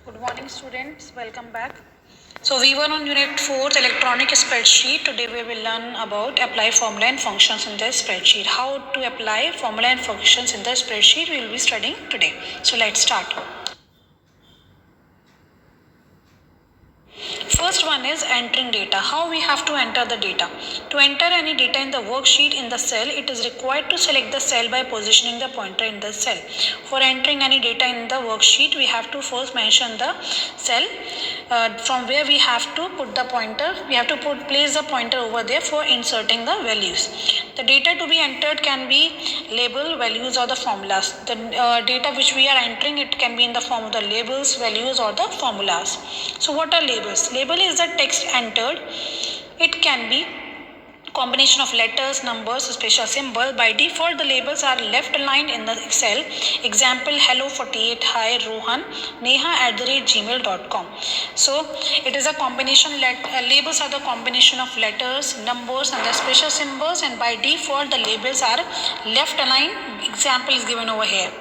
Good morning, students. Welcome back. So we were on Unit 4, electronic spreadsheet. Today we will learn about apply formula and functions in the spreadsheet. How to apply formula and functions in the spreadsheet we will be studying today. So let's start. First one is entering data. How we have to enter the data. To enter any data in the worksheet in the cell, it is required to select the cell by positioning the pointer in the cell. For entering any data in the worksheet, we have to first mention the cell from where we have to put the pointer. We have to place the pointer over there for inserting the values. The data to be entered can be label, values or the formulas. The data which we are entering, it can be in the form of the labels, values or the formulas. So what are labels? Label is the text entered. It can be combination of letters, numbers, special symbol. By default, the labels are left aligned in the Excel. Example, hello 48, hi Rohan, neha@gmail.com. So it is a combination, labels are the combination of letters, numbers and the special symbols, and by default the labels are left aligned. Example is given over here.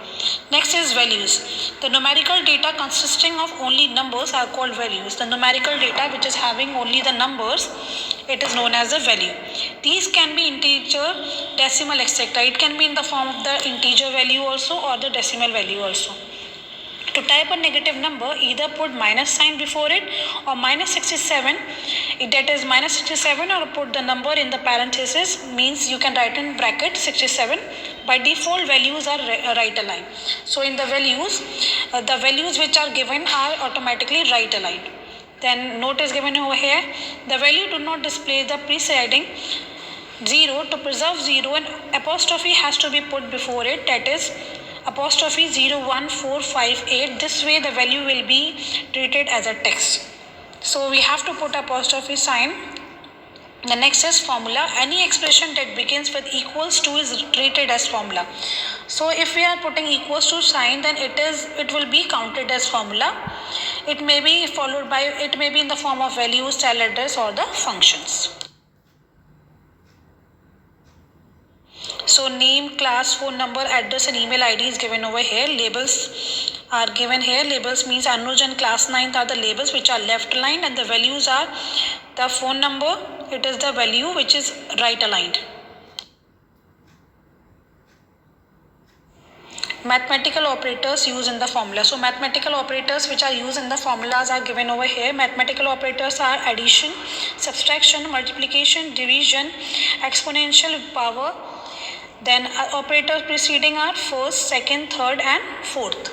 Next is values. The numerical data consisting of only numbers are called values. The numerical data which is having only the numbers, it is known as a value. These can be integer, decimal, etc. It can be in the form of the integer value also or the decimal value also. To type a negative number, either put minus sign before it or minus 67, that is minus 67, or put the number in the parenthesis, means you can write in bracket 67. By default, values are right aligned. So in the values which are given are automatically right aligned. Then note is given over here. The value do not display the preceding 0. To preserve 0, an apostrophe has to be put before it, that is apostrophe 01458. This way the value will be treated as a text. So we have to put apostrophe sign. The next is formula. Any expression that begins with equals to is treated as formula. So if we are putting equals to sign, then it will be counted as formula. It may be followed by, it may be in the form of values, cell address or the functions. So name, class, phone number, address and email ID is given over here. Labels are given here. Labels means Anuj and class 9th are the labels which are left aligned, and the values are the phone number. It is the value which is right aligned. Mathematical operators used in the formula. So mathematical operators which are used in the formulas are given over here. Mathematical operators are addition, subtraction, multiplication, division, exponential, power. Then operators preceding are first, second, third and fourth.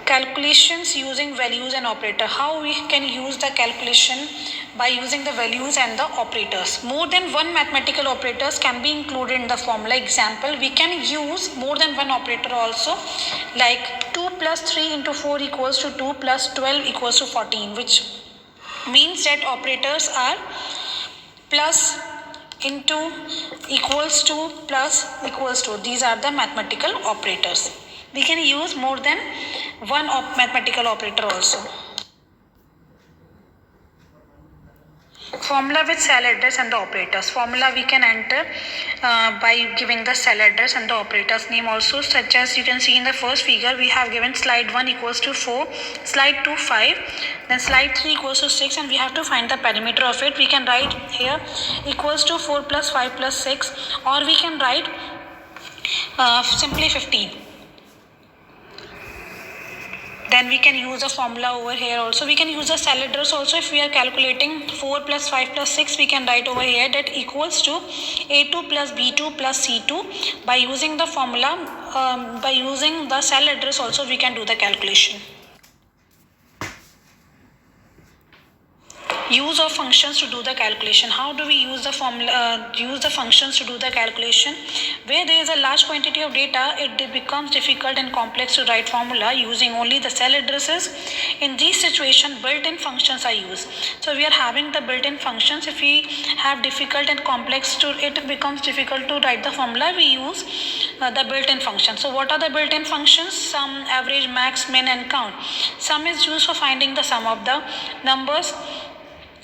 Calculations using values and operator. How we can use the calculation? By using the values and the operators. More than one mathematical operators can be included in the formula. Example, we can use more than one operator also, like 2 plus 3 into 4 equals to 2 plus 12 equals to 14, which means that operators are plus, into, equals to, plus, equals to. These are the mathematical operators. We can use more than one mathematical operator also. Formula with cell address and the operators. Formula we can enter by giving the cell address and the operators name also, such as you can see in the first figure. We have given slide 1 equals to 4, slide 2 5, then slide 3 equals to 6, and we have to find the perimeter of it. We can write here equals to 4 plus 5 plus 6, or we can write simply 15. Then we can use a formula over here also. We can use a cell address also. If we are calculating 4 plus 5 plus 6, we can write over here that equals to A2 plus B2 plus C2. By using the formula, by using the cell address also, we can do the calculation. Use of functions to do the calculation. How do we use the formula? Use the functions to do the calculation. Where there is a large quantity of data, it becomes difficult and complex to write formula using only the cell addresses. In these situations, built-in functions are used. So we are having the built-in functions. If we have difficult and complex it becomes difficult to write the formula, we use the built-in function. So what are the built-in functions? Sum, average, max, min and count. Sum is used for finding the sum of the numbers.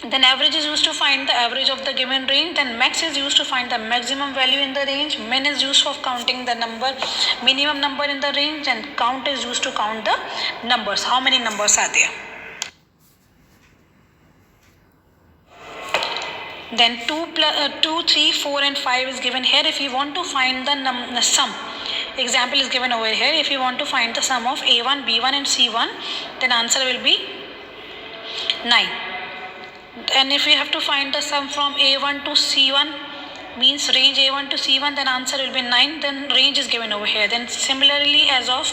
Then average is used to find the average of the given range. Then max is used to find the maximum value in the range. Min is used for counting the minimum number in the range, and count is used to count the numbers. How many numbers are there? Then 2, 3, 4 and 5 is given here. If you want to find the sum, example is given over here. If you want to find the sum of A1, B1 and C1, then answer will be 9. And if we have to find the sum from A1 to C1, means range A1 to C1, then answer will be 9. Then range is given over here. Then similarly as of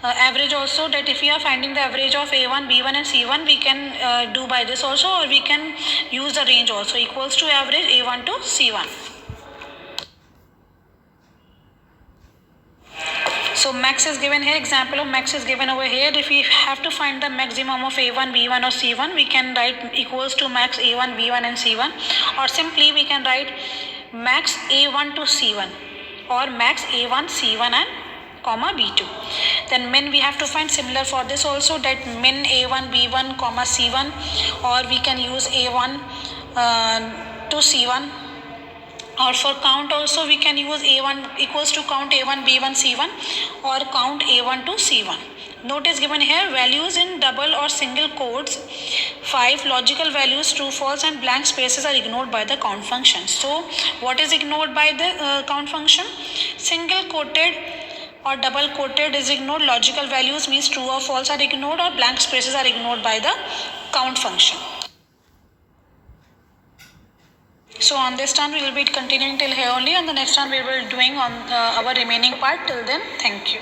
average also, that if we are finding the average of A1, B1 and C1, we can do by this also, or we can use the range also, equals to average A1 to C1. So max is given here, example of max is given over here. If we have to find the maximum of A1, B1 or C1, we can write equals to max A1, B1 and C1, or simply we can write max A1 to C1 or max A1, C1 and comma B2. Then min we have to find similar for this also, that min A1, B1, comma C1, or we can use A1 to C1. Or for count also we can use A1 equals to count A1, B1, C1, or count A1 to C1. Note is given here, values in double or single quotes, 5 logical values, true, false and blank spaces are ignored by the count function. So what is ignored by the count function? Single quoted or double quoted is ignored, logical values means true or false are ignored, or blank spaces are ignored by the count function. So on this time we will be continuing till here only, and the next time we will be doing on our remaining part. Till then, thank you.